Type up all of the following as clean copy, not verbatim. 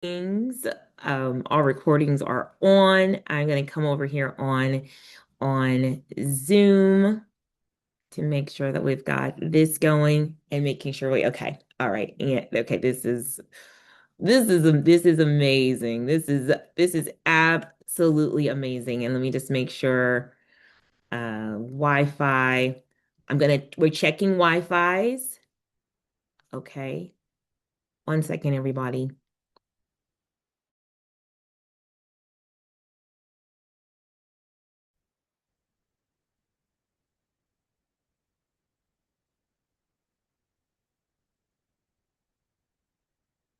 Things. Our recordings are on. I'm going to come over here on Zoom to make sure that we've got this going and making sure we okay. All right. And okay, this is amazing. This is absolutely amazing. And let me just make sure Wi-Fi. We're checking Wi-Fi's. Okay. 1 second, everybody.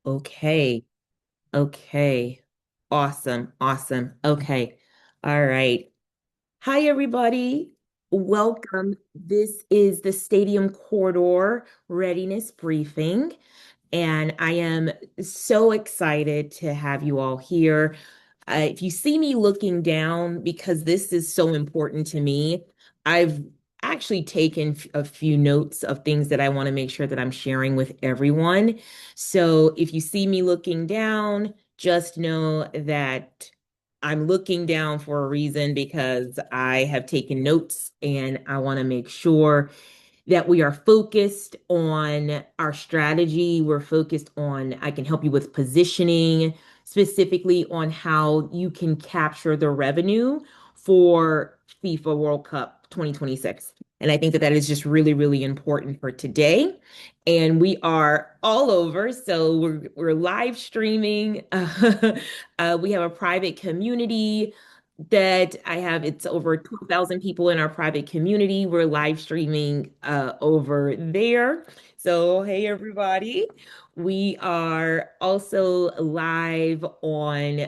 Okay. Okay. Awesome. Awesome. Okay. All right. Hi, everybody. Welcome. This is the Stadium Corridor Readiness Briefing. And I am so excited to have you all here. If you see me looking down, because this is so important to me, I've actually taken a few notes of things that I want to make sure that I'm sharing with everyone. So if you see me looking down, just know that I'm looking down for a reason because I have taken notes and I want to make sure that we are focused on our strategy. We're focused on, I can help you with positioning, specifically on how you can capture the revenue for FIFA World Cup 2026. And I think that that is just really, really important for today. And we are all over. So we're live streaming. We have a private community that I have. It's over 12,000 people in our private community. We're live streaming over there. So, hey, everybody. We are also live on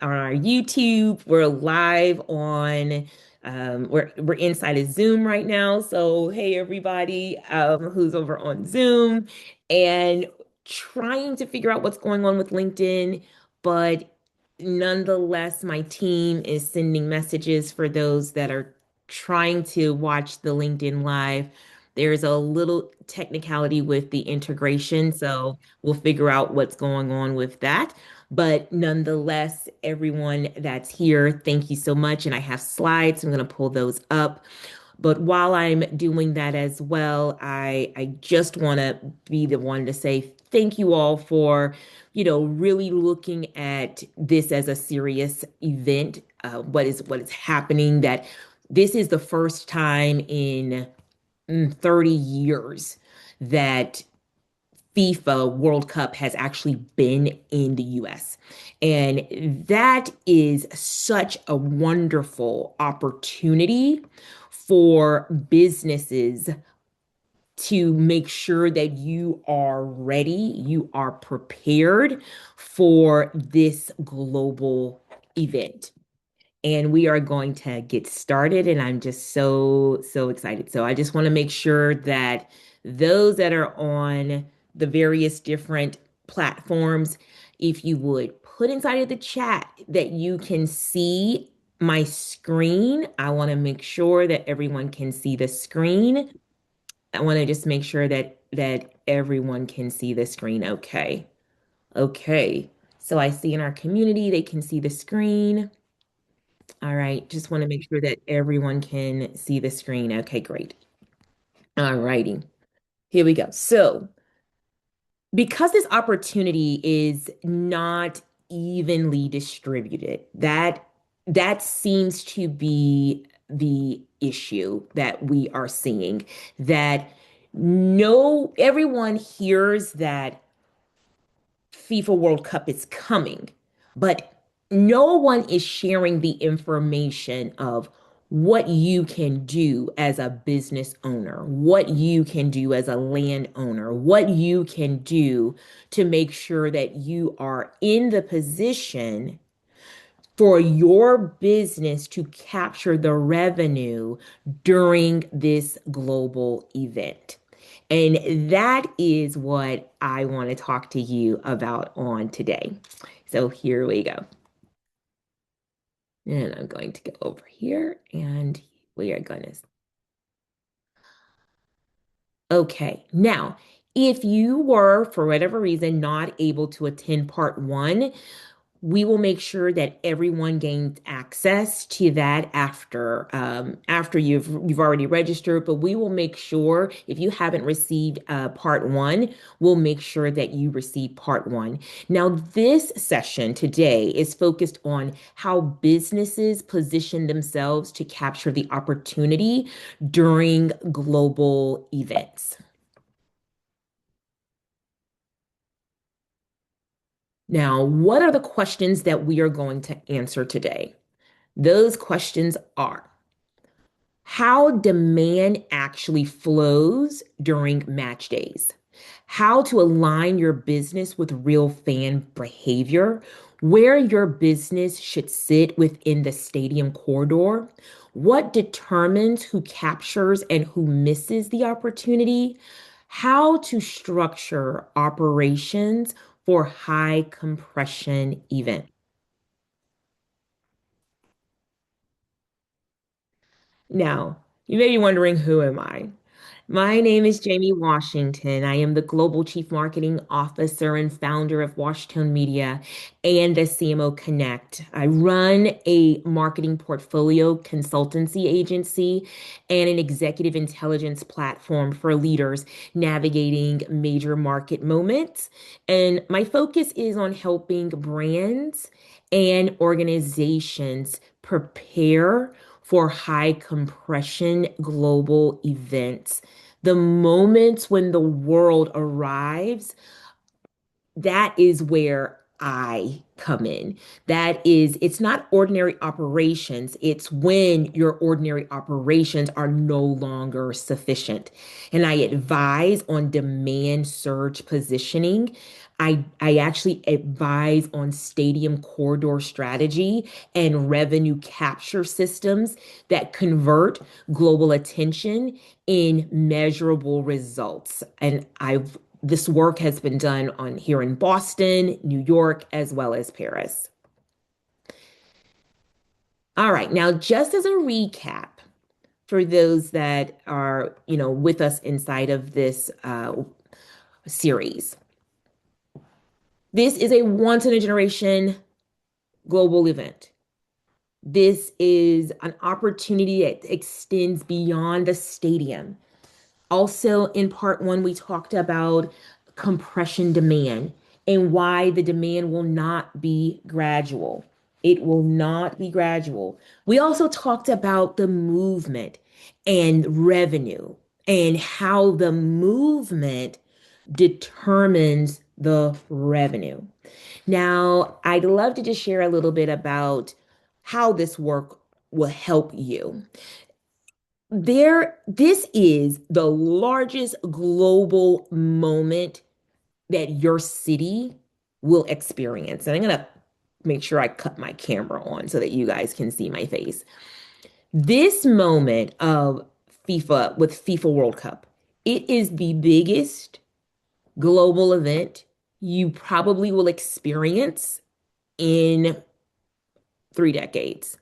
our YouTube. We're live on we're inside of Zoom right now. So, hey, everybody who's over on Zoom and trying to figure out what's going on with LinkedIn, but nonetheless, my team is sending messages for those that are trying to watch the LinkedIn Live. There's a little technicality with the integration, so we'll figure out what's going on with that. But nonetheless, everyone that's here, thank you so much. And I have slides. I'm going to pull those up. But while I'm doing that as well, I just want to be the one to say thank you all for, really looking at this as a serious event. What is happening? That this is the first time in 30 years that FIFA World Cup has actually been in the US. And that is such a wonderful opportunity for businesses to make sure that you are ready, you are prepared for this global event. And we are going to get started, and I'm just so, so excited. So I just want to make sure that those that are on the various different platforms, if you would put inside of the chat that you can see my screen. I want to make sure that everyone can see the screen. I want to just make sure that everyone can see the screen. Okay. Okay. So I see in our community they can see the screen. All right. Just want to make sure that everyone can see the screen. Okay, great. All righty. Here we go. So, because this opportunity is not evenly distributed, that seems to be the issue that we are seeing, that no everyone hears that FIFA World Cup is coming, but no one is sharing the information of what you can do as a business owner, what you can do as a landowner, what you can do to make sure that you are in the position for your business to capture the revenue during this global event. And that is what I want to talk to you about on today. So here we go. And I'm going to go over here and we are going to. Okay. Now, If you were, for whatever reason, not able to attend part one, we will make sure that everyone gains access to that after you've already registered. But we will make sure if you haven't received part one, we'll make sure that you receive part one. Now, this session today is focused on how businesses position themselves to capture the opportunity during global events. Now, what are the questions that we are going to answer today? Those questions are how demand actually flows during match days, how to align your business with real fan behavior, where your business should sit within the stadium corridor, what determines who captures and who misses the opportunity, how to structure operations for high compression events. Now, you may be wondering, who am I? My name is Jamie Washington. I am the Global Chief Marketing Officer and founder of Washington Media and the CMO Connect. I run a marketing portfolio consultancy agency and an executive intelligence platform for leaders navigating major market moments. And my focus is on helping brands and organizations prepare for high compression global events. The moments when the world arrives, that is where I come in. It's not ordinary operations. It's when your ordinary operations are no longer sufficient. And I advise on demand surge positioning. I actually advise on stadium corridor strategy and revenue capture systems that convert global attention in measurable results. And this work has been done on here in Boston, New York, as well as Paris. All right, now just as a recap for those that are, with us inside of this series, this is a once in a generation global event. This is an opportunity that extends beyond the stadium. Also, in part one, we talked about compression demand and why the demand will not be gradual. It will not be gradual. We also talked about the movement and revenue and how the movement determines the revenue. Now, I'd love to just share a little bit about how this work will help you. This is the largest global moment that your city will experience. And I'm going to make sure I cut my camera on so that you guys can see my face. This moment of FIFA with FIFA World Cup, it is the biggest global event you probably will experience in 3 decades.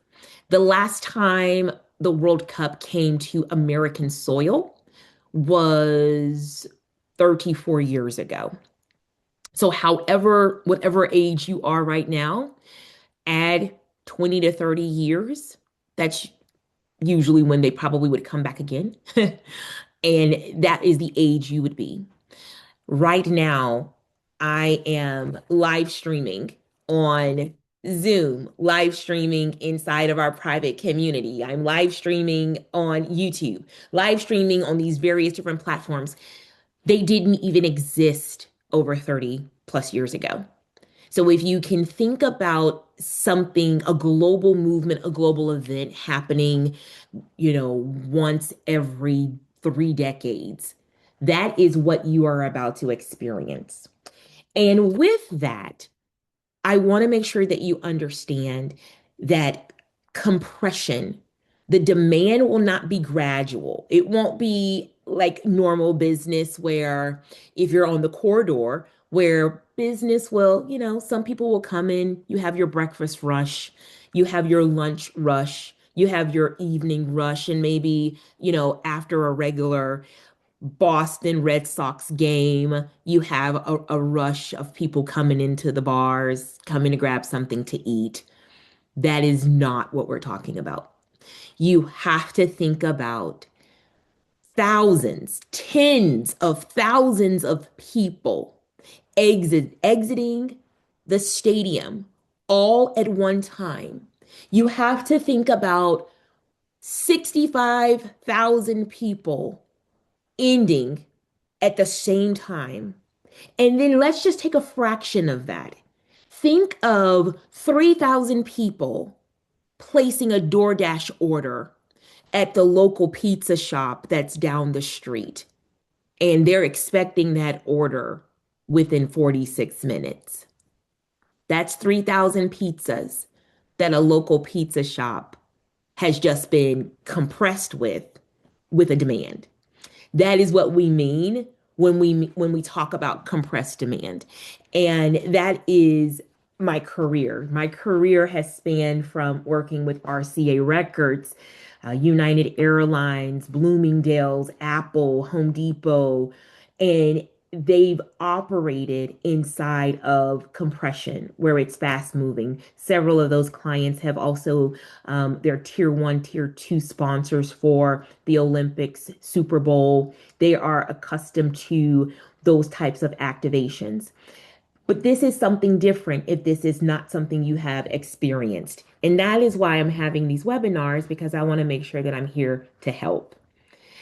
The last time the World Cup came to American soil was 34 years ago. So, whatever age you are right now, add 20 to 30 years. That's usually when they probably would come back again. And that is the age you would be. Right now, I am live streaming on Zoom, live streaming inside of our private community. I'm live streaming on YouTube, live streaming on these various different platforms. They didn't even exist over 30 plus years ago. So if you can think about something, a global movement, a global event happening, once every 3 decades, that is what you are about to experience. And with that, I want to make sure that you understand that compression, the demand will not be gradual. It won't be like normal business where if you're on the corridor, where business will, some people will come in, you have your breakfast rush, you have your lunch rush, you have your evening rush, and maybe, after a regular Boston Red Sox game, you have a rush of people coming into the bars, coming to grab something to eat. That is not what we're talking about. You have to think about thousands, tens of thousands of people exiting the stadium all at one time. You have to think about 65,000 people ending at the same time. And then let's just take a fraction of that. Think of 3,000 people placing a DoorDash order at the local pizza shop that's down the street, and they're expecting that order within 46 minutes. That's 3,000 pizzas that a local pizza shop has just been compressed with a demand. That is what we mean when we talk about compressed demand. And that is my career. My career has spanned from working with RCA Records, United Airlines, Bloomingdale's, Apple, Home Depot, and they've operated inside of compression where it's fast moving. Several of those clients have also, they're tier one, tier two sponsors for the Olympics, Super Bowl. They are accustomed to those types of activations. But this is something different if this is not something you have experienced. And that is why I'm having these webinars, because I want to make sure that I'm here to help.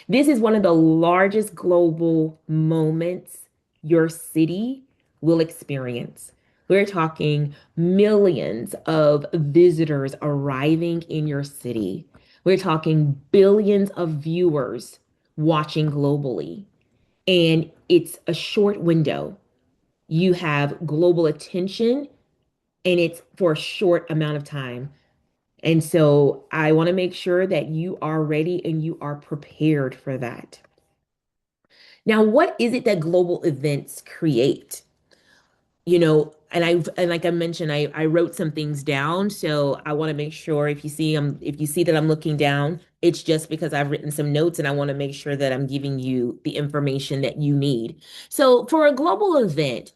This is one of the largest global moments your city will experience. We're talking millions of visitors arriving in your city. We're talking billions of viewers watching globally. And it's a short window. You have global attention, and it's for a short amount of time. And so I want to make sure that you are ready and you are prepared for that. Now, what is it that global events create? And like I mentioned, I wrote some things down. So I want to make sure if you see that I'm looking down, it's just because I've written some notes and I want to make sure that I'm giving you the information that you need. So for a global event,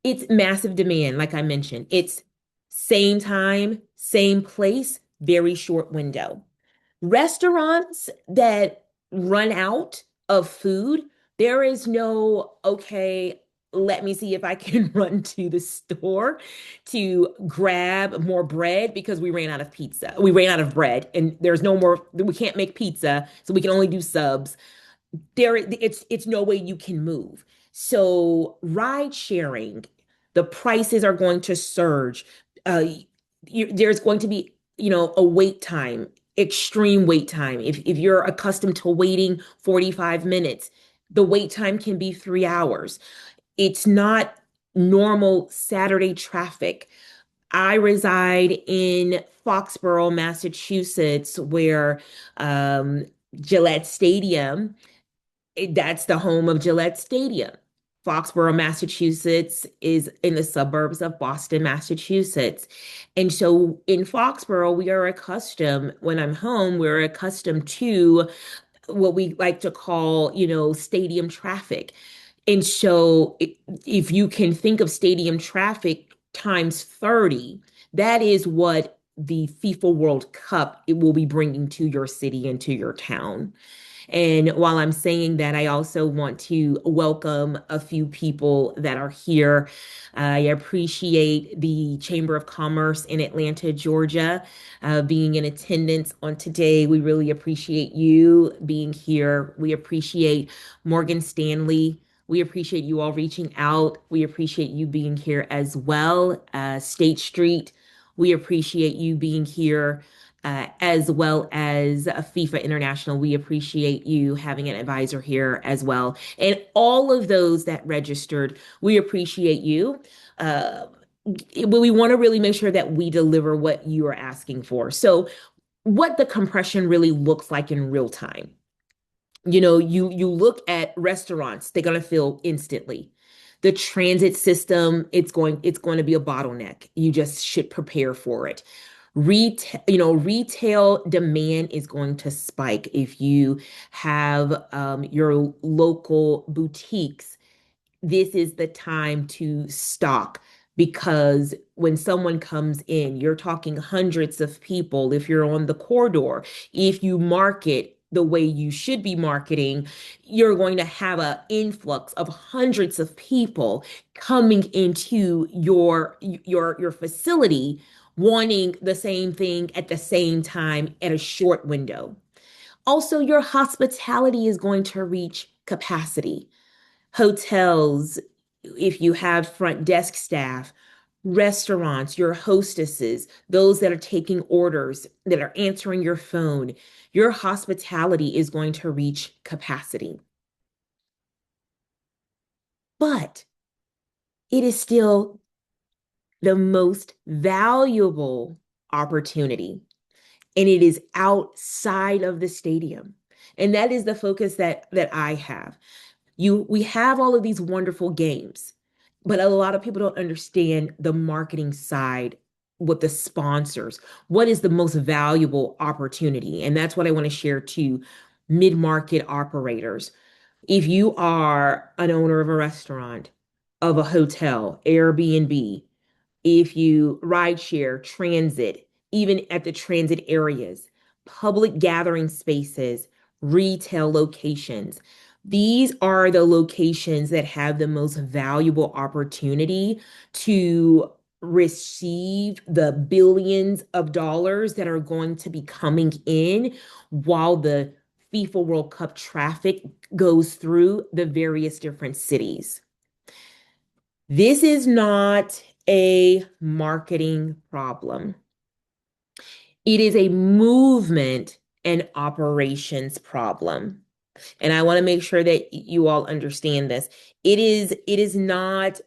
it's massive demand, like I mentioned. It's same time, same place, very short window. Restaurants that run out of food, there is no, okay, let me see if I can run to the store to grab more bread because we ran out of pizza. We ran out of bread and there's no more, we can't make pizza, so we can only do subs. It's no way you can move. So ride sharing, the prices are going to surge. Uh, there's going to be, a wait time, extreme wait time. If you're accustomed to waiting 45 minutes, the wait time can be 3 hours. It's not normal Saturday traffic. I reside in Foxborough, Massachusetts, where Gillette Stadium, that's the home of Gillette Stadium. Foxborough, Massachusetts is in the suburbs of Boston, Massachusetts. And so in Foxborough, we are accustomed, when I'm home, we're accustomed to what we like to call, stadium traffic. And so if you can think of stadium traffic times 30, that is what the FIFA World Cup it will be bringing to your city and to your town. And while I'm saying that, I also want to welcome a few people that are here. I appreciate the Chamber of Commerce in Atlanta, Georgia, being in attendance on today. We really appreciate you being here. We appreciate Morgan Stanley. We appreciate you all reaching out. We appreciate you being here as well. State Street, we appreciate you being here as well as FIFA International. We appreciate you having an advisor here as well. And all of those that registered, we appreciate you. We want to really make sure that we deliver what you are asking for. So, what the compression really looks like in real time. You look at restaurants, they're going to fill instantly. The transit system, it's going to be a bottleneck. You just should prepare for it. Retail demand is going to spike if you have your local boutiques. This is the time to stock because when someone comes in, you're talking hundreds of people. If you're on the corridor, if you market the way you should be marketing, you're going to have an influx of hundreds of people coming into your facility wanting the same thing at the same time at a short window. Also, your hospitality is going to reach capacity. Hotels, if you have front desk staff, restaurants, your hostesses, those that are taking orders, that are answering your phone, your hospitality is going to reach capacity. But it is still the most valuable opportunity, and it is outside of the stadium. And that is the focus that I have. We have all of these wonderful games, but a lot of people don't understand the marketing side with the sponsors. What is the most valuable opportunity? And that's what I want to share to mid-market operators. If you are an owner of a restaurant, of a hotel, Airbnb, if you ride share, transit, even at the transit areas, public gathering spaces, retail locations. These are the locations that have the most valuable opportunity to receive the billions of dollars that are going to be coming in while the FIFA World Cup traffic goes through the various different cities. This is not a marketing problem. It is a movement and operations problem. And I want to make sure that you all understand this. It is not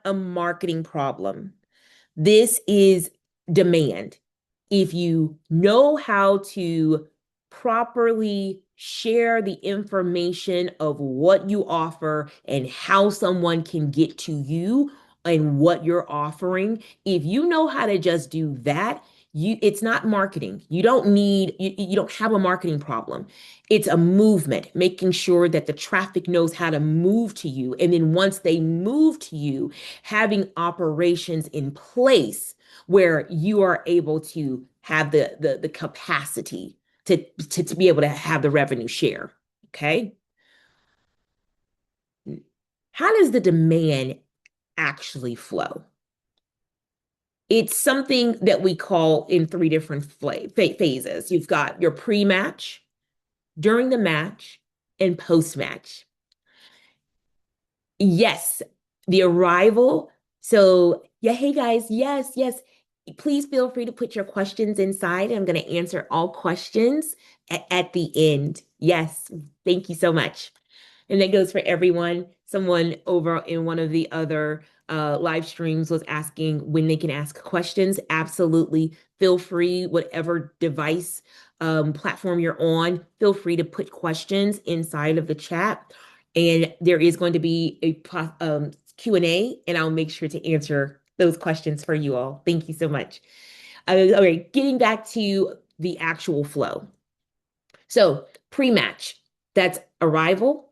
a marketing problem. This is demand. If you know how to properly share the information of what you offer and how someone can get to you and what you're offering, if you know how to just do that, it's not marketing. You don't have a marketing problem. It's a movement, making sure that the traffic knows how to move to you. And then once they move to you, having operations in place where you are able to have the capacity to be able to have the revenue share. Okay. How does the demand actually flow? It's something that we call in three different phases. You've got your pre-match, during the match, and post-match. Yes, the arrival. So, yeah, hey guys, yes, yes. Please feel free to put your questions inside. I'm going to answer all questions at the end. Yes, thank you so much. And that goes for everyone. Someone over in one of the other live streams was asking when they can ask questions. Absolutely. Feel free, whatever device platform you're on, feel free to put questions inside of the chat. And there is going to be a Q&A, and I'll make sure to answer those questions for you all. Thank you so much. All right, getting back to the actual flow. So pre-match, that's arrival,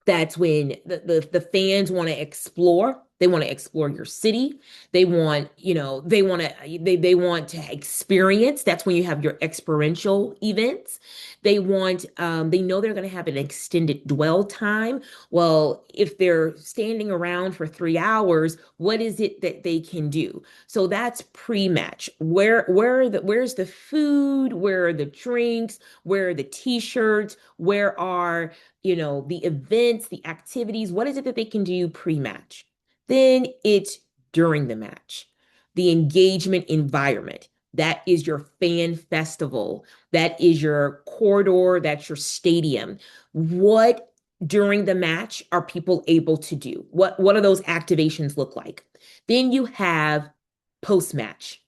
that's when the fans want to explore. They want to explore your city. They want, they want to experience. That's when you have your experiential events. They know they're going to have an extended dwell time. Well, if they're standing around for 3 hours, what is it that they can do? So that's pre-match. Where's the food? Where are the drinks? Where are the t-shirts? Where are the events, the activities, what is it that they can do pre-match? Then it's during the match, the engagement environment. That is your fan festival. That is your corridor. That's your stadium. What during the match are people able to do? What do those activations look like? Then you have post-match,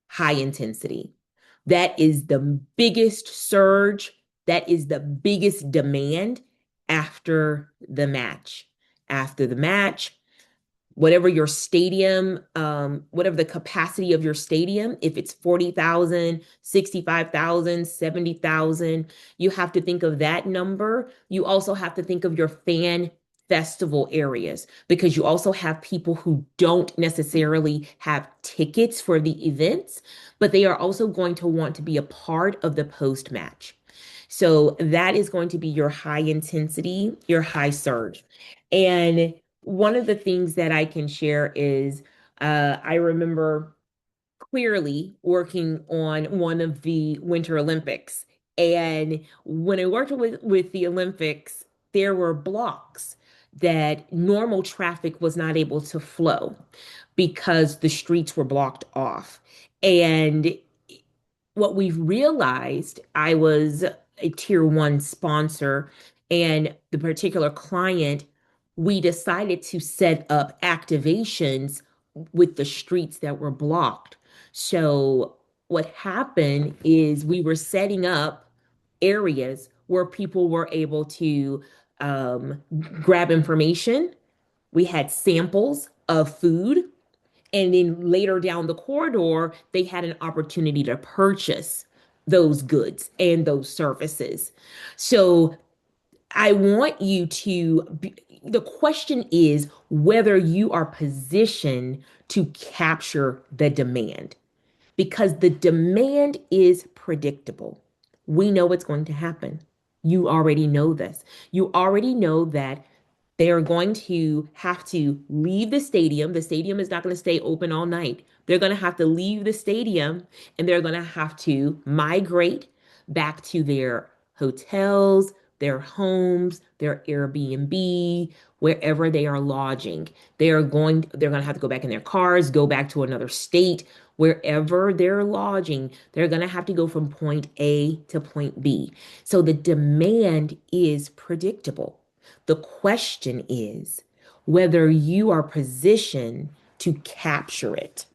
high intensity. That is the biggest surge. That is the biggest demand after the match. After the match, whatever your stadium, whatever the capacity of your stadium, if it's 40,000, 65,000, 70,000, you have to think of that number. You also have to think of your fan festival areas because you also have people who don't necessarily have tickets for the events, but they are also going to want to be a part of the post match. So that is going to be your high intensity, your high surge. And one of the things that I can share is I remember clearly working on one of the Winter Olympics. And when I worked with the Olympics, there were blocks that normal traffic was not able to flow because the streets were blocked off. And what we've realized, I was a tier one sponsor, and the particular client, we decided to set up activations with the streets that were blocked. So, what happened is we were setting up areas where people were able to um, grab information. We had samples of food, and then later down the corridor, they had an opportunity to purchase those goods and those services. So I want you to the question is whether you are positioned to capture the demand because the demand is predictable. We know what's going to happen. You already know this. You already know that they are going to have to leave the stadium. The stadium is not going to stay open all night. They're going to have to leave the stadium and they're going to have to migrate back to their hotels, their homes, their Airbnb, wherever they are lodging. They're going to have to go back in their cars, go back to another state, wherever they're lodging. They're going to have to go from point A to point B. So the demand is predictable. The question is whether you are positioned to capture it.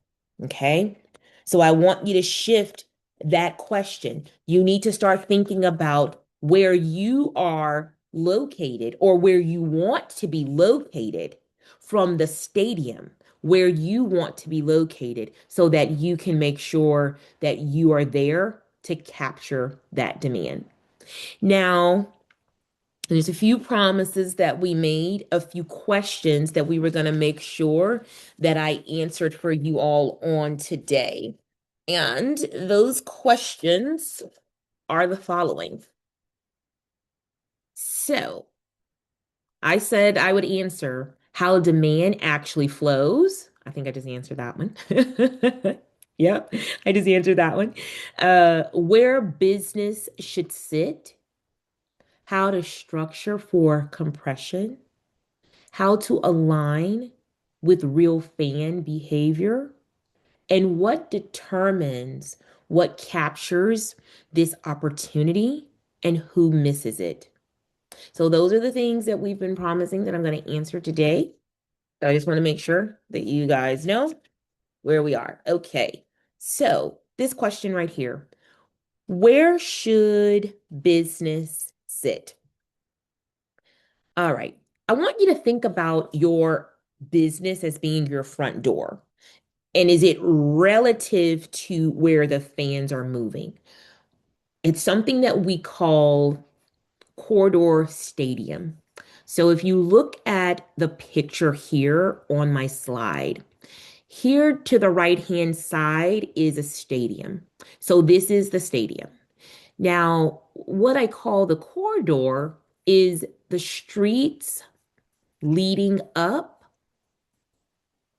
Okay. So I want you to shift that question. You need to start thinking about where you are located or where you want to be located from the stadium, where you want to be located so that you can make sure that you are there to capture that demand. Now, there's a few promises that we made, a few questions that we were going to make sure that I answered for you all on today. And those questions are the following. So I said I would answer how demand actually flows. I think I just answered that one. Yep, I just answered that one. Where business should sit, how to structure for compression, how to align with real fan behavior, and what determines what captures this opportunity and who misses it. So, those are the things that we've been promising that I'm going to answer today. I just want to make sure that you guys know where we are. Okay. So, this question right here, where should business sit? All right. I want you to think about your business as being your front door. And is it relative to where the fans are moving? It's something that we call corridor stadium. So if you look at the picture here on my slide, here to the right-hand side is a stadium. So this is the stadium. Now, what I call the corridor is the streets leading up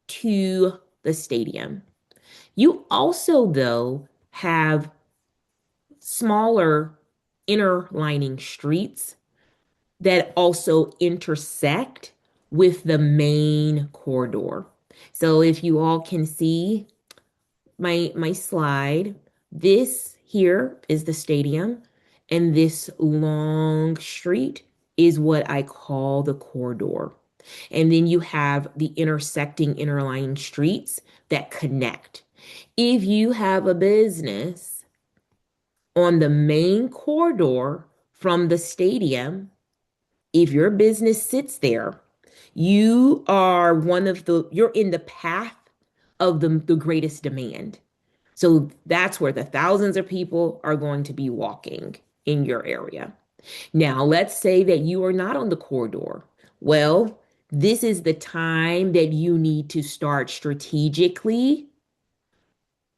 to the stadium. You also, though, have smaller inner lining streets that also intersect with the main corridor. So if you all can see my slide, this here is the stadium, and this long street is what I call the corridor. And then you have the intersecting interlining streets that connect. If you have a business on the main corridor from the stadium, if your business sits there, You're in the path of the greatest demand. So that's where the thousands of people are going to be walking in your area. Now, let's say that you are not on the corridor. Well, this is the time that you need to start strategically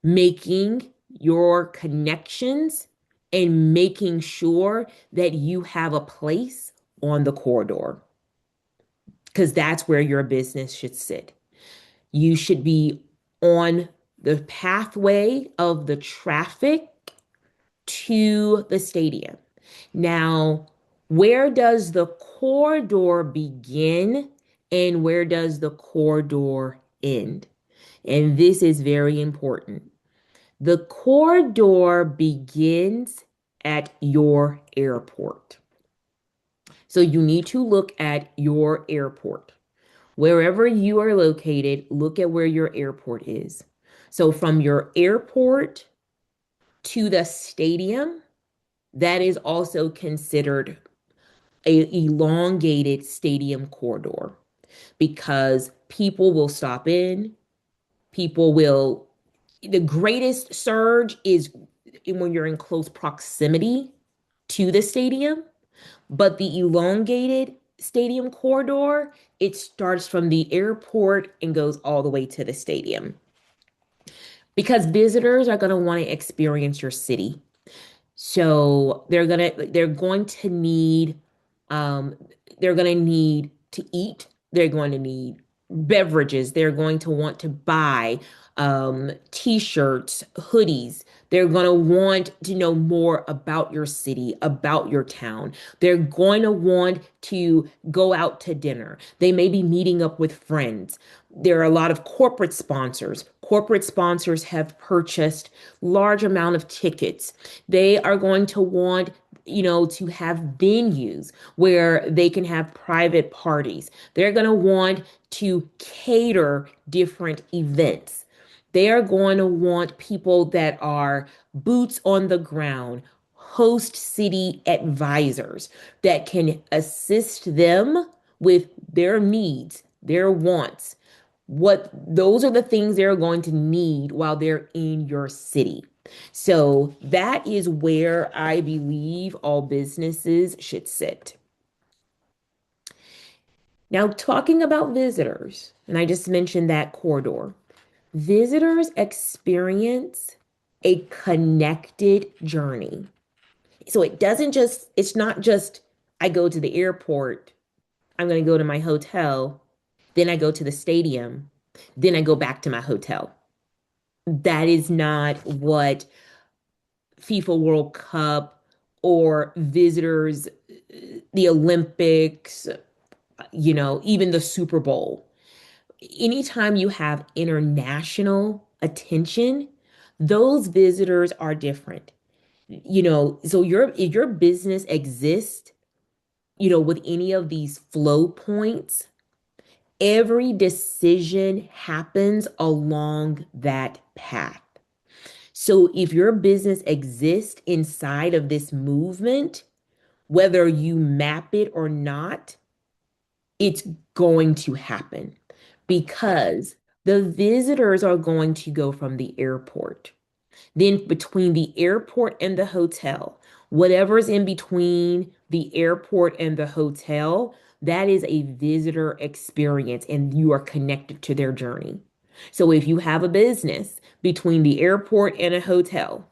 making your connections and making sure that you have a place on the corridor because that's where your business should sit. You should be on the pathway of the traffic to the stadium. Now, where does the corridor begin and where does the corridor end? And this is very important. The corridor begins at your airport. So you need to look at your airport. Wherever you are located, look at where your airport is. So from your airport to the stadium, that is also considered a elongated stadium corridor because people will stop in, people will the greatest surge is when you're in close proximity to the stadium, but the elongated stadium corridor, it starts from the airport and goes all the way to the stadium because visitors are going to want to experience your city. So they're going to need um they're going to need to eat, they're going to need beverages, they're going to want to buy t-shirts, hoodies. They're going to want to know more about your city, about your town. They're going to want to go out to dinner. They may be meeting up with friends. There are a lot of corporate sponsors. Corporate sponsors have purchased large amount of tickets. They are going to want, to have venues where they can have private parties. They're going to want to cater different events. They are going to want people that are boots on the ground, host city advisors that can assist them with their needs, their wants. What those are the things they're going to need while they're in your city. So that is where I believe all businesses should sit. Now, talking about visitors, and I just mentioned that corridor, visitors experience a connected journey. So it's not just I go to the airport, I'm going to go to my hotel, then I go to the stadium, then I go back to my hotel. That is not what FIFA World Cup or visitors, the Olympics, even the Super Bowl. Anytime you have international attention, those visitors are different. So your business exists, with any of these flow points, every decision happens along that path. So if your business exists inside of this movement, whether you map it or not, it's going to happen because the visitors are going to go from the airport. Then between the airport and the hotel, whatever's in between the airport and the hotel, that is a visitor experience and you are connected to their journey. So if you have a business between the airport and a hotel,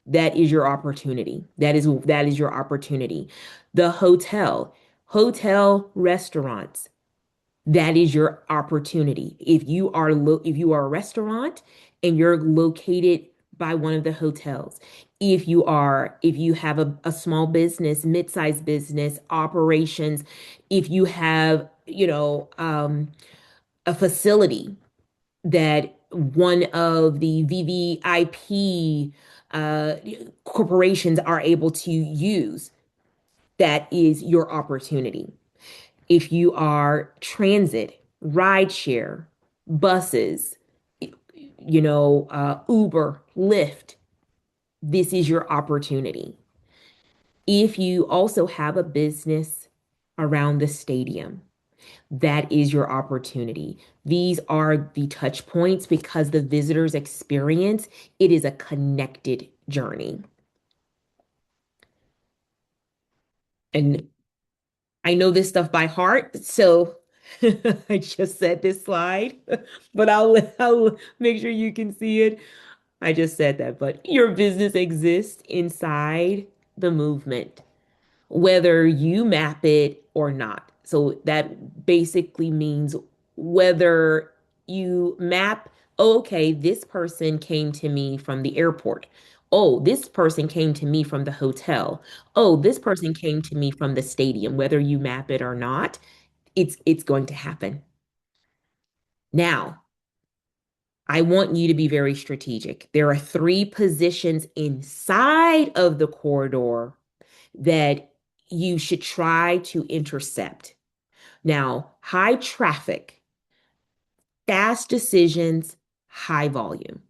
that is your opportunity. That is your opportunity. The hotel restaurants, that is your opportunity. If you are a restaurant and you're located by one of the hotels, if you have a small business, mid-sized business operations, if you have, a facility that one of the VVIP uh, corporations are able to use, that is your opportunity. If you are transit, rideshare, buses, Uber, Lyft, this is your opportunity. If you also have a business around the stadium, That is your opportunity. These are the touch points because the visitor's experience, it is a connected journey. And I know this stuff by heart, so I just said this slide, but I'll make sure you can see it. I just said that, but your business exists inside the movement, whether you map it or not. So that basically means whether you map, oh, okay, this person came to me from the airport. Oh, this person came to me from the hotel. Oh, this person came to me from the stadium. Whether you map it or not, it's going to happen. Now, I want you to be very strategic. There are three positions inside of the corridor that you should try to intercept. Now, high traffic, fast decisions, high volume.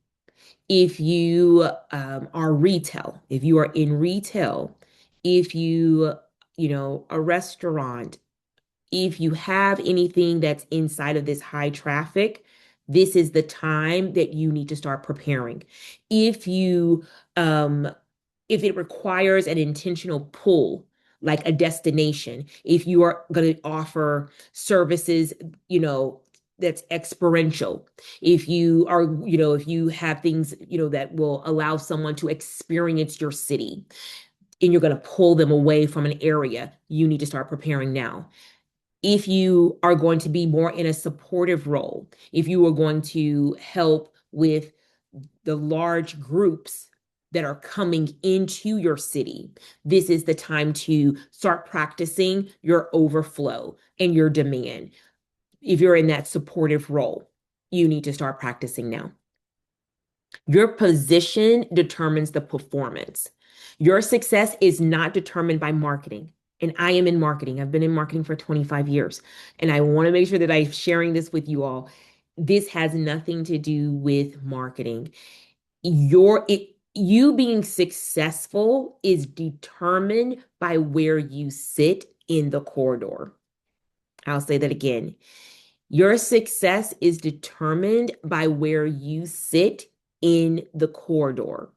If you are retail, if you are in retail, if a restaurant, if you have anything that's inside of this high traffic, this is the time that you need to start preparing. If you um, if it requires an intentional pull, like a destination, if you are going to offer services, that's experiential, if you have things, that will allow someone to experience your city and you're going to pull them away from an area, you need to start preparing now. If you are going to be more in a supportive role, if you are going to help with the large groups that are coming into your city, this is the time to start practicing your overflow and your demand. If you're in that supportive role, you need to start practicing now. Your position determines the performance. Your success is not determined by marketing. And I am in marketing. I've been in marketing for 25 years. And I want to make sure that I'm sharing this with you all. This has nothing to do with marketing. You being successful is determined by where you sit in the corridor. I'll say that again. Your success is determined by where you sit in the corridor.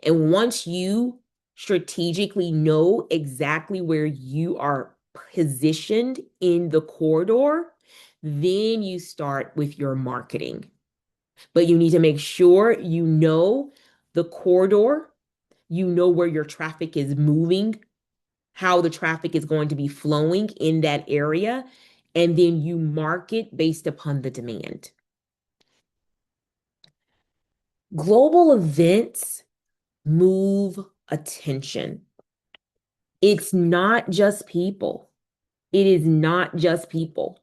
And once you strategically know exactly where you are positioned in the corridor, then you start with your marketing. But you need to make sure you know the corridor, you know where your traffic is moving, how the traffic is going to be flowing in that area, and then you market based upon the demand. Global events move attention. It's not just people. It is not just people.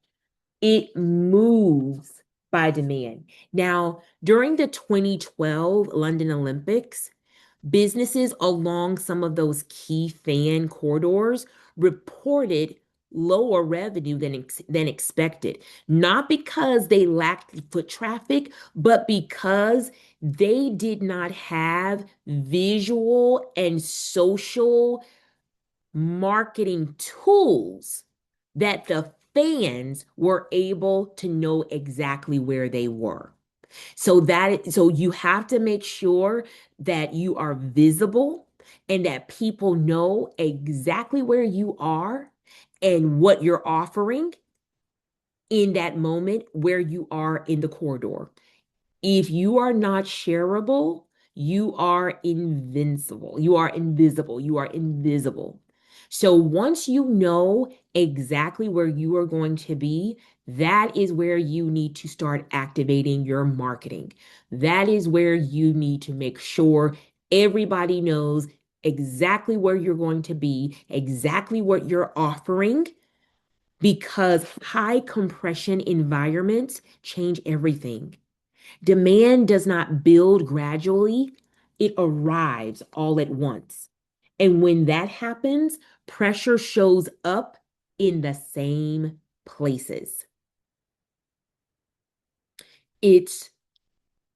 It moves by demand. Now, during the 2012 London Olympics, businesses along some of those key fan corridors reported lower revenue than expected, not because they lacked foot traffic, but because they did not have visual and social marketing tools that the fans were able to know exactly where they were. So you have to make sure that you are visible and that people know exactly where you are and what you're offering in that moment where you are in the corridor. If you are not shareable, you are invincible. You are invisible. You are invisible. So once you know exactly where you are going to be, that is where you need to start activating your marketing. That is where you need to make sure everybody knows exactly where you're going to be, exactly what you're offering, because high compression environments change everything. Demand does not build gradually, it arrives all at once. And when that happens, pressure shows up in the same places. It's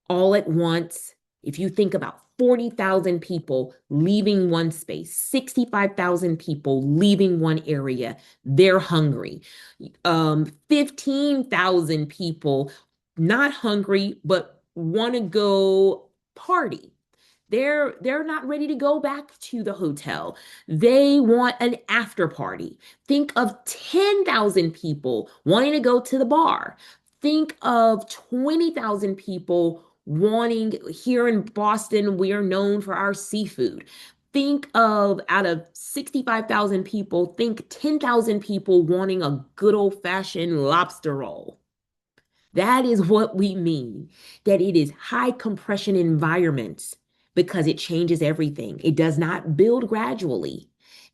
all at once. If you think about 40,000 people leaving one space, 65,000 people leaving one area. They're hungry. 15,000 people not hungry, but want to go party. They're not ready to go back to the hotel. They want an after party. Think of 10,000 people wanting to go to the bar. Think of 20,000 people wanting, here in Boston, we are known for our seafood. Think of, out of 65,000 people, think 10,000 people wanting a good old-fashioned lobster roll. That is what we mean, that it is high compression environments because it changes everything. It does not build gradually.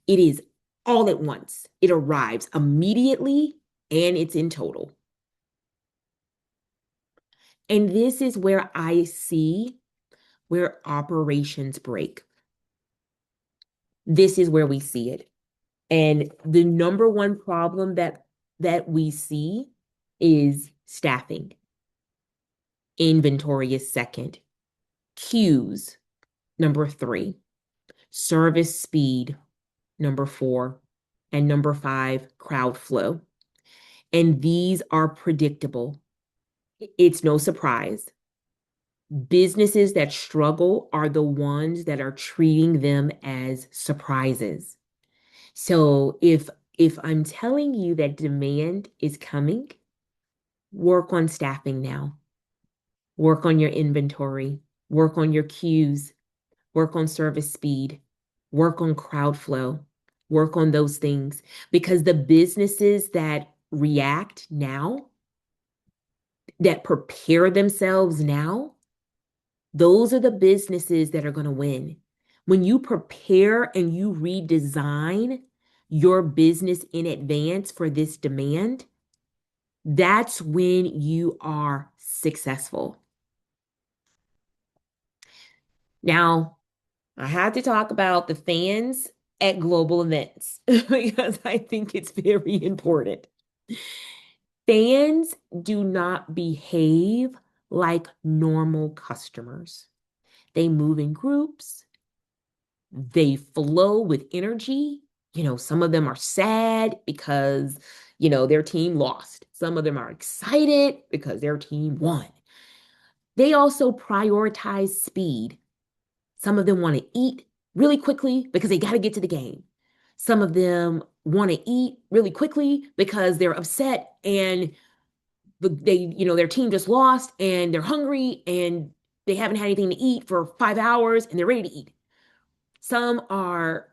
It is all at once. It arrives immediately and it's in total. And this is where I see where operations break. This is where we see it. And the number one problem that we see is staffing. Inventory is second. Queues, number three. Service speed, number four. And number five, crowd flow. And these are predictable. It's no surprise. Businesses that struggle are the ones that are treating them as surprises. So if I'm telling you that demand is coming, work on staffing now. Work on your inventory, work on your queues, work on service speed, work on crowd flow, work on those things, because the businesses that react now, that prepare themselves now, those are the businesses that are going to win. When you prepare and you redesign your business in advance for this demand, that's when you are successful. Now, I had to talk about the fans at global events because I think it's very important. Fans do not behave like normal customers. They move in groups, they flow with energy. Some of them are sad because, their team lost. Some of them are excited because their team won. They also prioritize speed. Some of them want to eat really quickly because they got to get to the game. Some of them want to eat really quickly because they're upset and their team just lost and they're hungry and they haven't had anything to eat for 5 hours and they're ready to eat. Some are,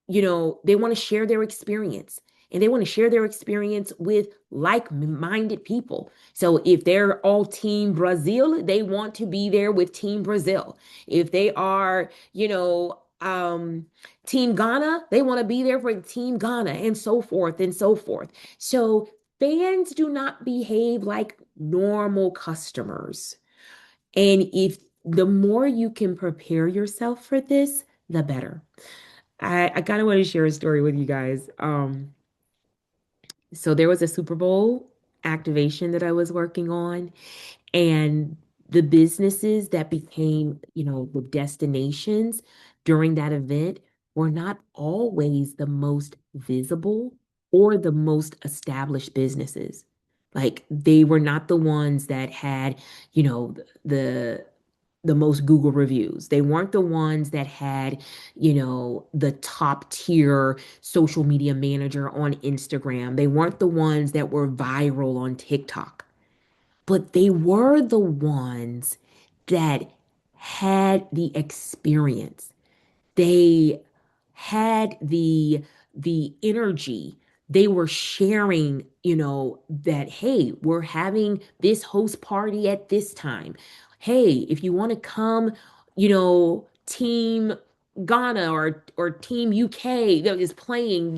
they want to share their experience, and they want to share their experience with like-minded people. So if they're all Team Brazil, they want to be there with Team Brazil. If they are, Team Ghana, they want to be there for Team Ghana, and so forth and so forth. So fans do not behave like normal customers. And if the more you can prepare yourself for this, the better. I kind of want to share a story with you guys. So there was a Super Bowl activation that I was working on, and the businesses that became, the destinations during that event were not always the most visible or the most established businesses. Like they were not the ones that had, the the most Google reviews. They weren't the ones that had, the top tier social media manager on Instagram. They weren't the ones that were viral on TikTok, but they were the ones that had the experience. They had the energy. They were sharing, that, hey, we're having this host party at this time. Hey, if you want to come, team Ghana or team UK that is playing,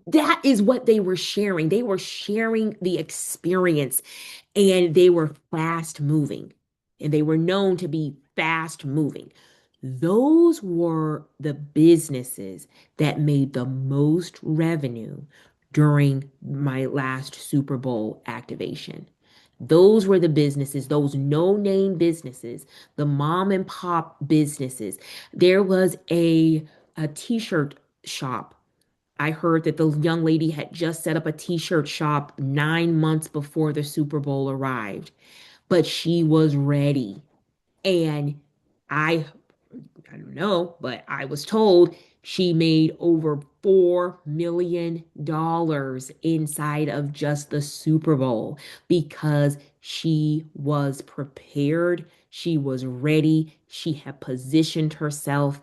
that is what they were sharing. They were sharing the experience, and they were fast moving, and they were known to be fast moving. Those were the businesses that made the most revenue during my last Super Bowl activation. Those were the businesses, those no-name businesses, the mom and pop businesses. There was a t-shirt shop. I heard that the young lady had just set up a t-shirt shop 9 months before the Super Bowl arrived, but she was ready. And I I don't know, but I was told she made over $4 million inside of just the Super Bowl because she was prepared, she was ready, she had positioned herself,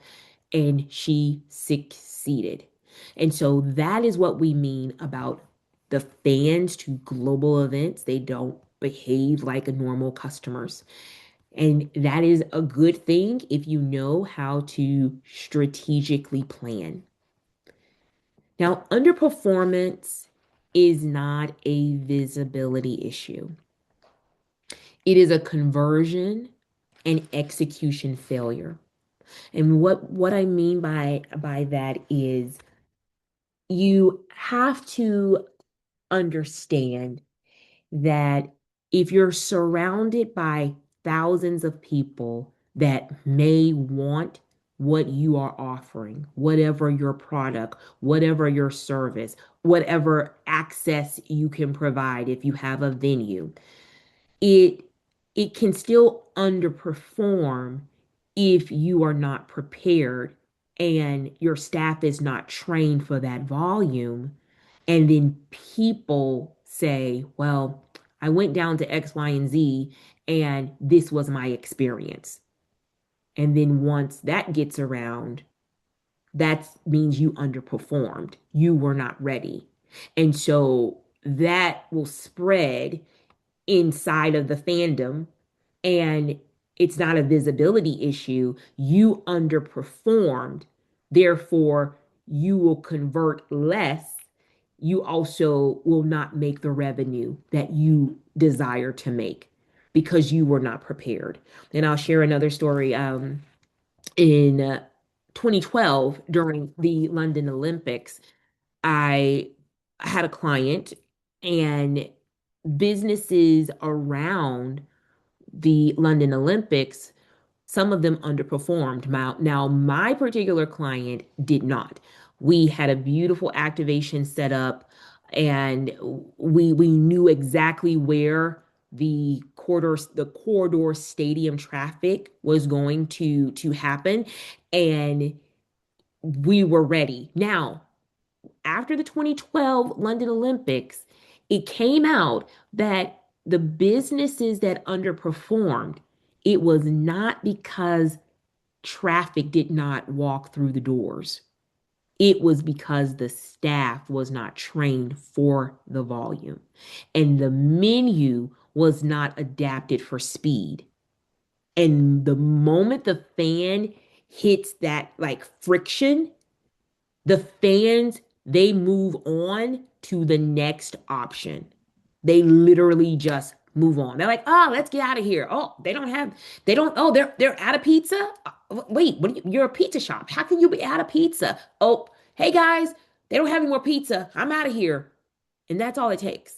and she succeeded. And so that is what we mean about the fans to global events. They don't behave like normal customers. And that is a good thing if you know how to strategically plan. Now, underperformance is not a visibility issue. It is a conversion and execution failure. And what I mean by that is you have to understand that if you're surrounded by thousands of people that may want what you are offering, whatever your product, whatever your service, whatever access you can provide if you have a venue, it it can still underperform if you are not prepared and your staff is not trained for that volume. And then people say, well, I went down to X, Y, and Z, and this was my experience. And then once that gets around, that means you underperformed. You were not ready. And so that will spread inside of the fandom, and it's not a visibility issue. You underperformed, therefore, you will convert less. You also will not make the revenue that you desire to make because you were not prepared. And I'll share another story. In 2012, during the London Olympics, I had a client, and businesses around the London Olympics, some of them underperformed. Now, my particular client did not. We had a beautiful activation set up, and we knew exactly where the corridor stadium traffic was going to happen, and we were ready. Now, after the 2012 London Olympics, it came out that the businesses that underperformed, it was not because traffic did not walk through the doors. It was because the staff was not trained for the volume, and the menu was not adapted for speed. And the moment the fan hits that like friction, the fans, they move on to the next option. They literally just move on. They're like, oh, let's get out of here. Oh, they're out of pizza. Wait, you're a pizza shop. How can you be out of pizza? Oh, hey guys, they don't have any more pizza. I'm out of here. And that's all it takes.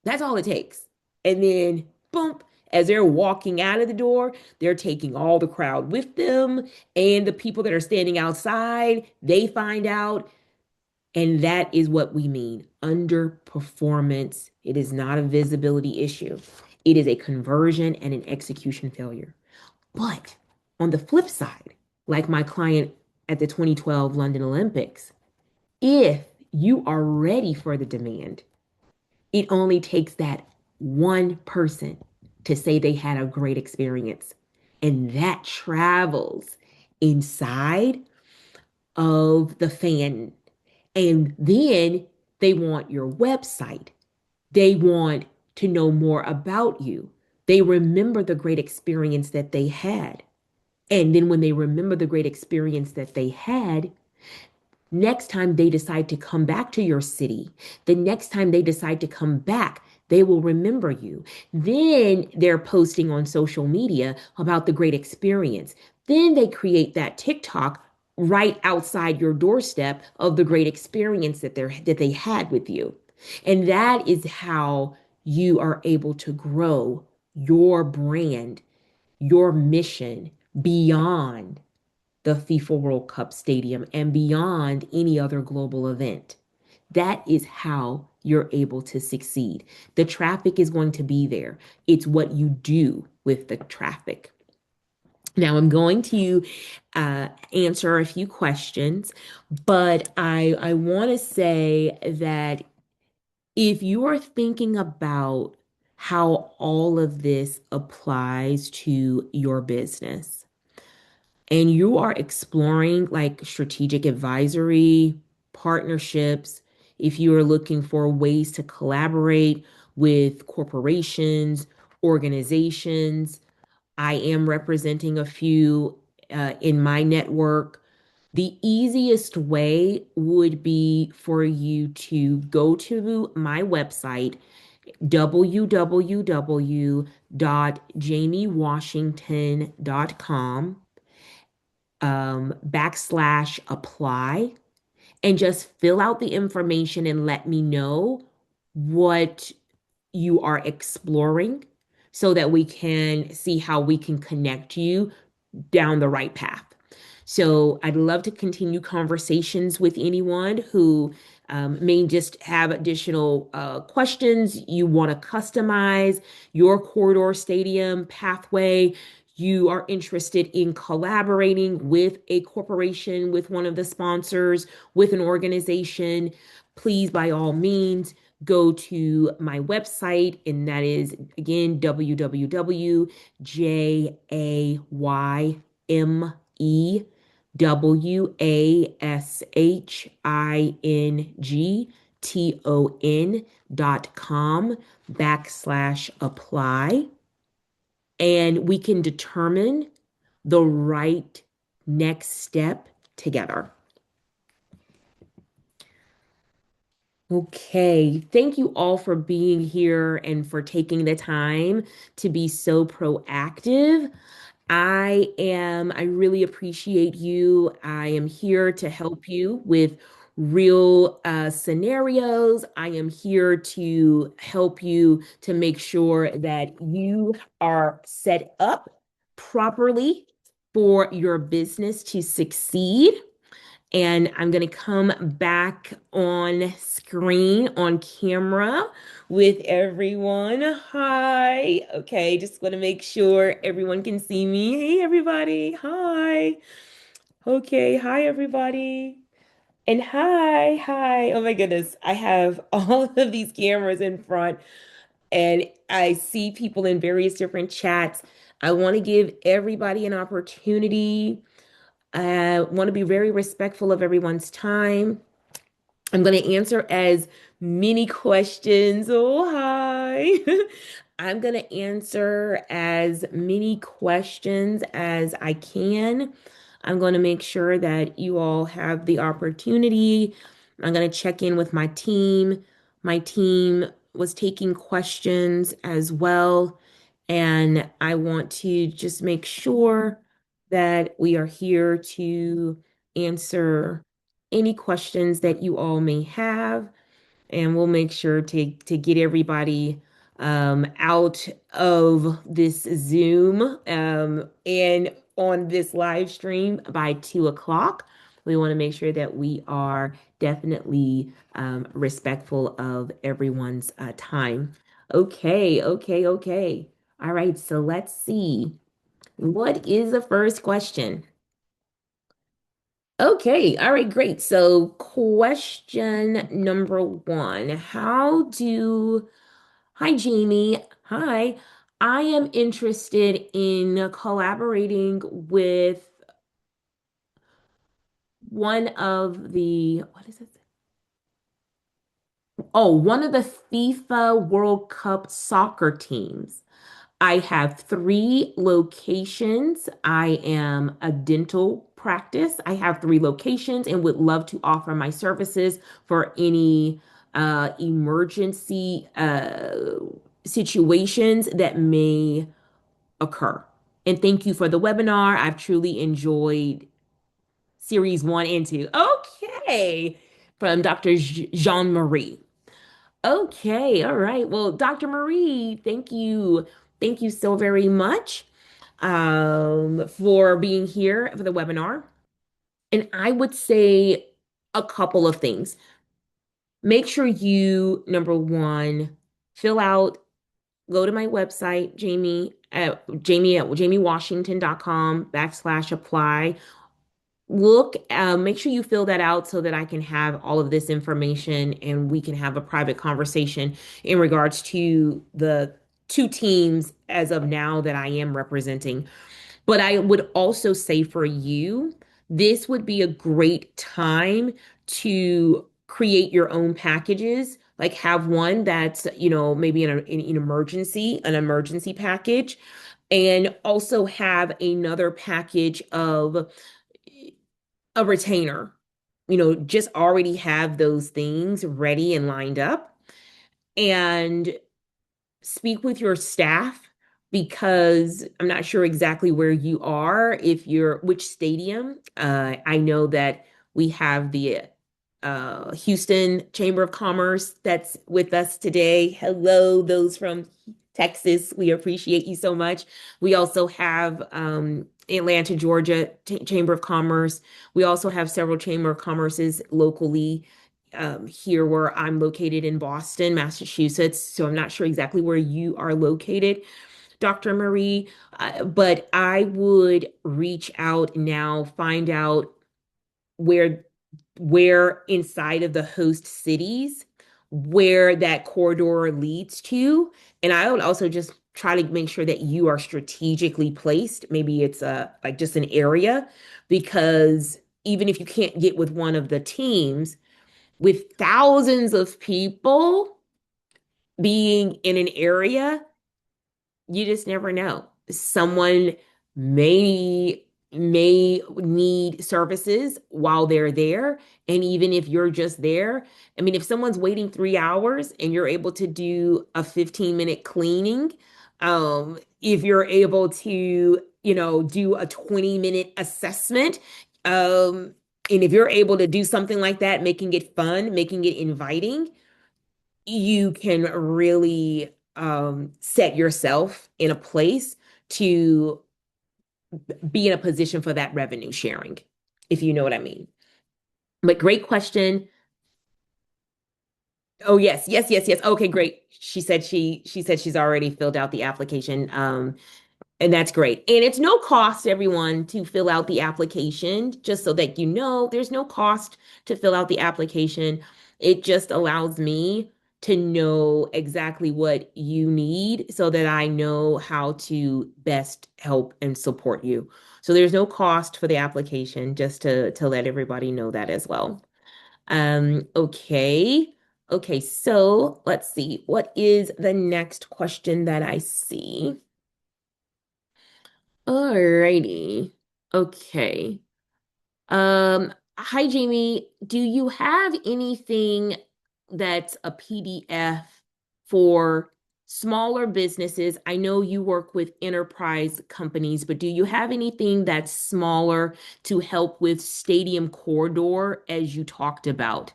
That's all it takes. And then, boom, as they're walking out of the door, they're taking all the crowd with them. And the people that are standing outside, they find out. And that is what we mean. Underperformance. It is not a visibility issue. It is a conversion and an execution failure. But on the flip side, like my client at the 2012 London Olympics, if you are ready for the demand, it only takes that one person to say they had a great experience. And that travels inside of the fan. And then they want your website. They want to know more about you. They remember the great experience that they had. And then when they remember the great experience that they had, next time they decide to come back to your city, the next time they decide to come back, they will remember you. Then they're posting on social media about the great experience. Then they create that TikTok right outside your doorstep of the great experience that they had with you. And that is how you are able to grow your brand, your mission beyond the FIFA World Cup stadium and beyond any other global event. That is how you're able to succeed. The traffic is going to be there. It's what you do with the traffic. Now, I'm going to answer a few questions, but I want to say that if you are thinking about how all of this applies to your business, and you are exploring like strategic advisory, partnerships, if you are looking for ways to collaborate with corporations, organizations, I am representing a few in my network. The easiest way would be for you to go to my website, www.jamiewashington.com /apply and just fill out the information and let me know what you are exploring so that we can see how we can connect you down the right path. So I'd love to continue conversations with anyone who may just have additional questions. You want to customize your corridor stadium pathway. You are interested in collaborating with a corporation, with one of the sponsors, with an organization. Please, by all means, go to my website, and that is again www.jamiewashington.com /apply. And we can determine the right next step together. Okay, thank you all for being here and for taking the time to be so proactive. I really appreciate you. I am here to help you with real scenarios. I am here to help you to make sure that you are set up properly for your business to succeed. And I'm going to come back on screen, on camera with everyone. Hi. Okay, just want to make sure everyone can see me. Hey, everybody. Hi. Okay, hi, everybody. And hi, hi. Oh my goodness. I have all of these cameras in front and I see people in various different chats. I want to give everybody an opportunity. I want to be very respectful of everyone's time. I'm going to answer as many questions. Oh, hi. I'm going to answer as many questions as I can. I'm going to make sure that you all have the opportunity. I'm going to check in with my team. My team was taking questions as well. And I want to just make sure that we are here to answer any questions that you all may have, and we'll make sure to get everybody out of this Zoom and on this live stream by 2 o'clock. We want to make sure that we are definitely respectful of everyone's time. Okay, okay, okay. All right, so let's see. What is the first question? Okay, all right, great. So, question number one, hi, Jamie. Hi, I am interested in collaborating with what is it? Oh, one of the FIFA World Cup soccer teams. I have 3 locations. I am a dental practice. I have 3 locations and would love to offer my services for any emergency situations that may occur. And thank you for the webinar. I've truly enjoyed series 1 and 2. Okay, from Dr. Jean Marie. Okay, all right. Well, Dr. Marie, thank you. Thank you so very much for being here for the webinar. And I would say a couple of things. Make sure you, number one, fill out, go to my website, Jamie at jamiewashington.com/apply. Look, make sure you fill that out so that I can have all of this information and we can have a private conversation in regards to the two teams as of now that I am representing. But I would also say for you, this would be a great time to create your own packages. Like have one that's, maybe an emergency package, and also have another package of a retainer. Just already have those things ready and lined up. And speak with your staff because I'm not sure exactly where you are, if you're which stadium. I know that we have the Houston Chamber of Commerce that's with us today. Hello, those from Texas. We appreciate you so much. We also have Atlanta, Georgia Chamber of Commerce. We also have several Chamber of Commerces locally here where I'm located in Boston, Massachusetts. So I'm not sure exactly where you are located, Dr. Marie, but I would reach out now, find out where where inside of the host cities where that corridor leads to. And I would also just try to make sure that you are strategically placed. Maybe it's like just an area, because even if you can't get with one of the teams, with thousands of people being in an area, you just never know. Someone may need services while they're there. And even if you're just there, I mean, if someone's waiting 3 hours and you're able to do a 15-minute cleaning, if you're able to, do a 20-minute assessment, and if you're able to do something like that, making it fun, making it inviting, you can really set yourself in a place to be in a position for that revenue sharing, if you know what I mean. But great question. Oh yes, yes, yes, yes. Okay, great. She said she's already filled out the application. And that's great. And it's no cost, everyone, to fill out the application, just so that you know there's no cost to fill out the application. It just allows me to know exactly what you need so that I know how to best help and support you. So there's no cost for the application, just to let everybody know that as well. Okay. Okay, so let's see. What is the next question that I see? Alrighty. Okay. Hi Jamie. Do you have anything that's a PDF for smaller businesses? I know you work with enterprise companies, but do you have anything that's smaller to help with stadium corridor as you talked about?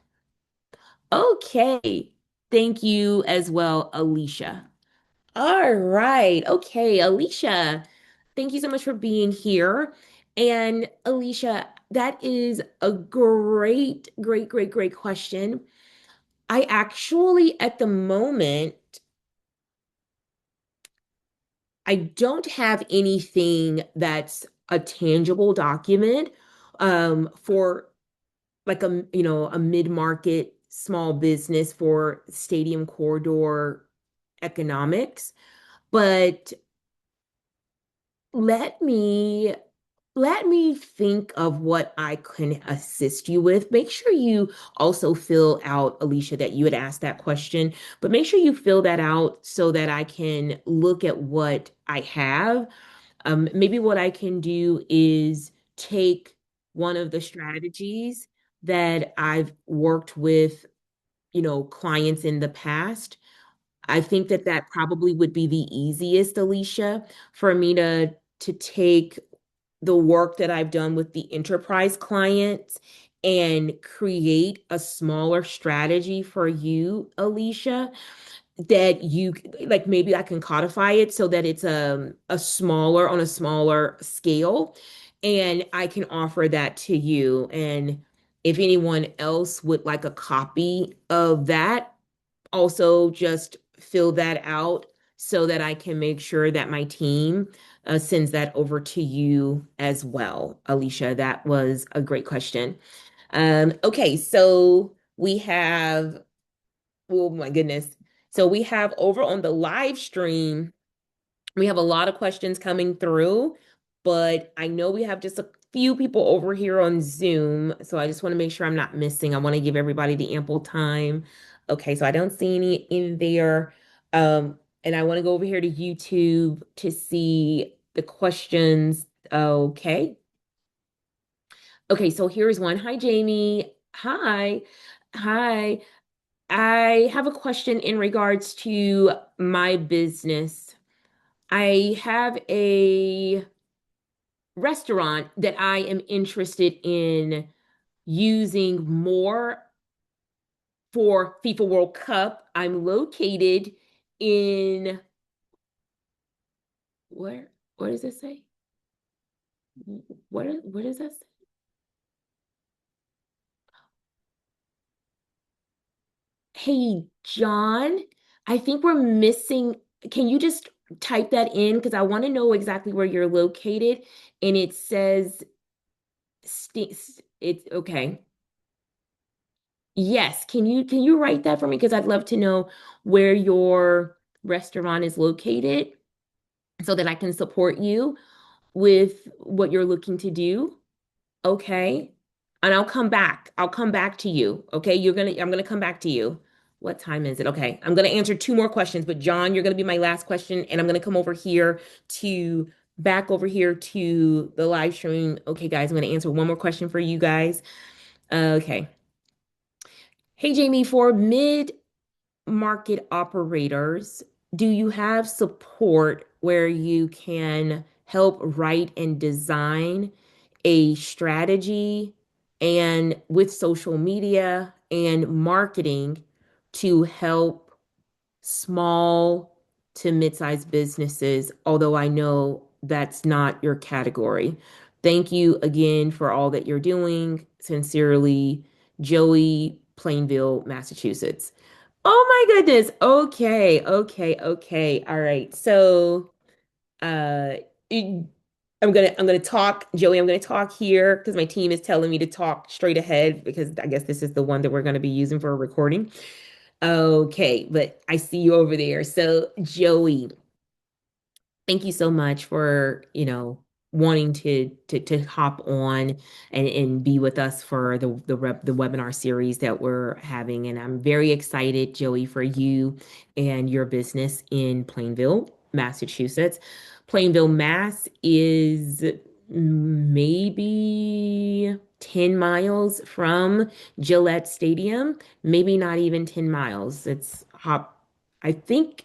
Okay. Thank you as well, Alicia. All right. Okay, Alicia, thank you so much for being here. And Alicia, that is a great, great, great, great question. I actually, at the moment, I don't have anything that's a tangible document for like a mid-market small business for stadium corridor economics. But let me let me think of what I can assist you with. Make sure you also fill out, Alicia, that you had asked that question, but make sure you fill that out so that I can look at what I have. Maybe what I can do is take one of the strategies that I've worked with, clients in the past. I think that that probably would be the easiest, Alicia, for me to take the work that I've done with the enterprise clients and create a smaller strategy for you, Alicia, that you like maybe I can codify it so that it's a smaller on a smaller scale and I can offer that to you. And if anyone else would like a copy of that, also just fill that out so that I can make sure that my team sends that over to you as well. Alicia, that was a great question. Okay, so we have, oh my goodness. So we have over on the live stream, we have a lot of questions coming through, but I know we have just a few people over here on Zoom. So I just want to make sure I'm not missing. I want to give everybody the ample time. Okay, so I don't see any in there. And I want to go over here to YouTube to see the questions. Okay. Okay, so here's one. Hi, Jamie. Hi. Hi. I have a question in regards to my business. I have a restaurant that I am interested in using more for FIFA World Cup. I'm located in where? What does it say? What does that say? Hey, John, I think we're missing. Can you just type that in? Because I want to know exactly where you're located. And it says, it's okay. Yes. Can you write that for me? Because I'd love to know where your restaurant is located so that I can support you with what you're looking to do. Okay. And I'll come back. I'll come back to you. Okay. I'm gonna come back to you. What time is it? Okay. I'm gonna answer two more questions, but John, you're gonna be my last question, and I'm gonna come over here to back over here to the live stream. Okay, guys, I'm gonna answer one more question for you guys. Okay. Hey Jamie, for mid-market operators, do you have support where you can help write and design a strategy and with social media and marketing to help small to mid-sized businesses, although I know that's not your category. Thank you again for all that you're doing. Sincerely, Joey, Plainville, Massachusetts. Oh my goodness. Okay, okay, okay. All right. So, uh, it- I'm gonna talk, Joey. I'm gonna talk here because my team is telling me to talk straight ahead because I guess this is the one that we're gonna be using for a recording. Okay, but I see you over there. So, Joey, thank you so much for, wanting to hop on and be with us for the webinar series that we're having. And I'm very excited, Joey, for you and your business in Plainville, Massachusetts. Plainville, Mass is maybe 10 miles from Gillette Stadium, maybe not even 10 miles. I think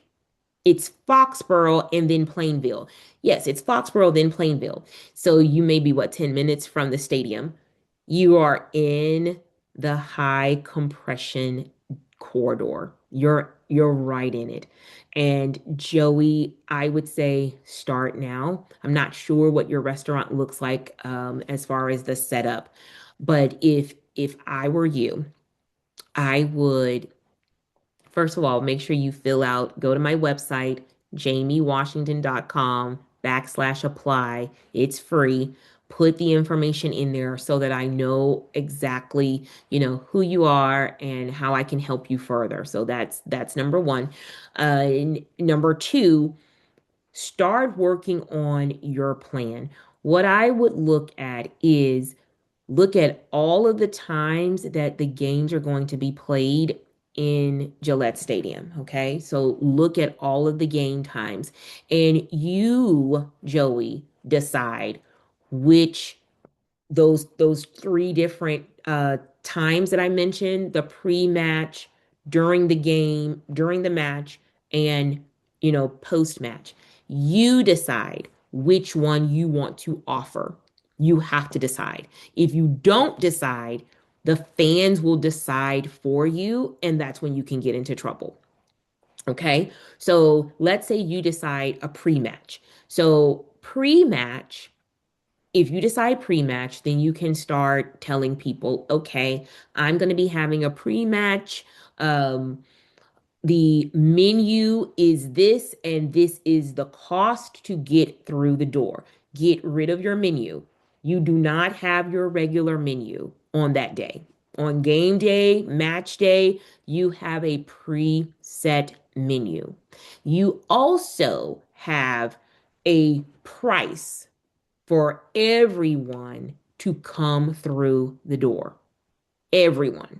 it's Foxborough and then Plainville. Yes, it's Foxborough, then Plainville. So you may be, what, 10 minutes from the stadium. You are in the high compression corridor. You're right in it. And Joey, I would say start now. I'm not sure what your restaurant looks like as far as the setup, but if I were you, I would first of all, make sure you fill out, go to my website, jamiewashington.com/apply. It's free. Put the information in there so that I know exactly, who you are and how I can help you further. So that's number one. Number two, start working on your plan. What I would look at all of the times that the games are going to be played in Gillette Stadium. Okay. So look at all of the game times and you, Joey, decide which those three different times that I mentioned, the pre-match, during the game, during the match, and post-match. You decide which one you want to offer. You have to decide. If you don't decide, The fans will decide for you, and that's when you can get into trouble. Okay. So let's say you decide a pre-match. So pre-match, if you decide pre-match, then you can start telling people, okay, I'm going to be having a pre-match. Um, the menu is this, and this is the cost to get through the door. Get rid of your menu. You do not have your regular menu on that day. On game day, match day, you have a preset menu. You also have a price for everyone to come through the door. Everyone.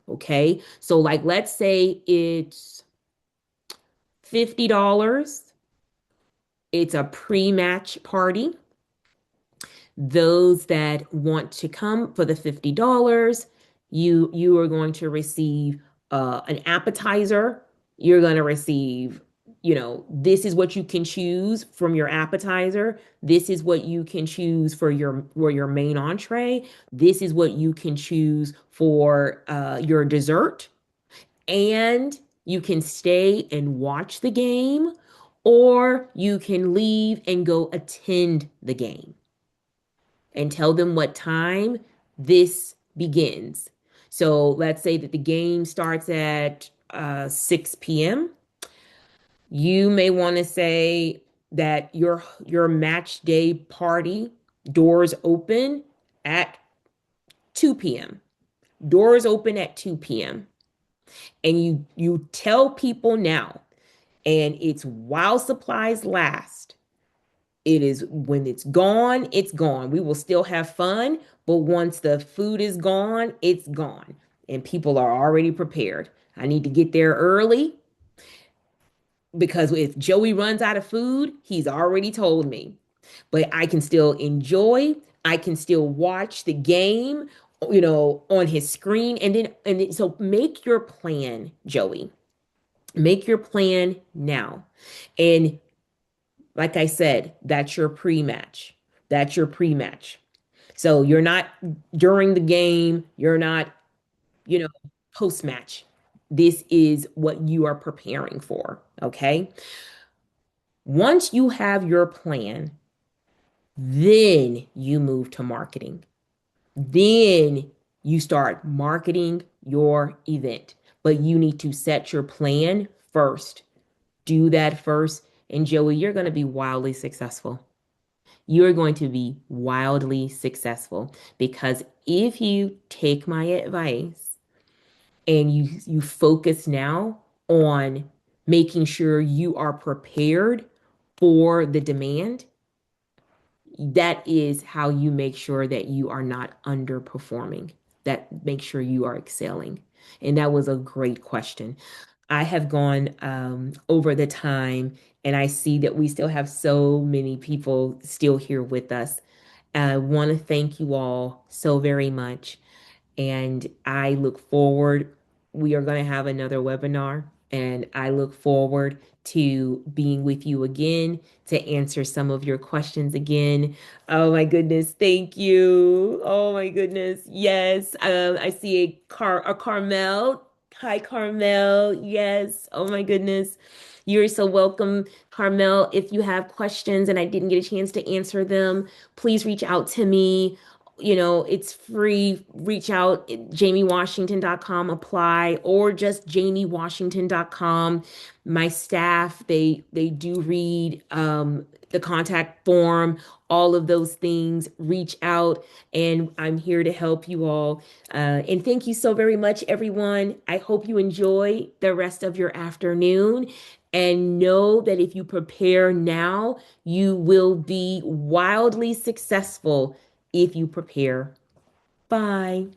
Okay. So, like, let's say it's $50. It's a pre-match party. Those that want to come for the $50, you are going to receive an appetizer. You're going to receive, this is what you can choose from your appetizer. This is what you can choose for your main entree. This is what you can choose for your dessert. And you can stay and watch the game, or you can leave and go attend the game and tell them what time this begins. So let's say that the game starts at 6 p.m. You may want to say that your match day party doors open at 2 p.m. Doors open at 2 p.m. And you tell people now, and it's while supplies last. It is when it's gone, it's gone. We will still have fun, but once the food is gone, it's gone. And people are already prepared. I need to get there early because if Joey runs out of food, he's already told me. But I can still enjoy, I can still watch the game, on his screen. And then so make your plan, Joey. Make your plan now. And like I said, that's your pre-match. That's your pre-match. So you're not during the game, you're not, you know, post-match. This is what you are preparing for, okay? Once you have your plan, then you move to marketing. Then you start marketing your event. But you need to set your plan first. Do that first. And Joey, you're going to be wildly successful. You're going to be wildly successful because if you take my advice and you focus now on making sure you are prepared for the demand, that is how you make sure that you are not underperforming. That makes sure you are excelling. And that was a great question. I have gone over the time, and I see that we still have so many people still here with us. I want to thank you all so very much. And I look forward, we are going to have another webinar, and I look forward to being with you again to answer some of your questions again. Oh my goodness, thank you. Oh my goodness. Yes. I see a Carmel. Hi, Carmel. Yes. Oh my goodness. You're so welcome, Carmel. If you have questions and I didn't get a chance to answer them, please reach out to me. It's free. Reach out, jamiewashington.com, apply, or just jamiewashington.com. My staff, they do read the contact form, all of those things. Reach out, and I'm here to help you all. And thank you so very much, everyone. I hope you enjoy the rest of your afternoon. And know that if you prepare now, you will be wildly successful if you prepare. Bye.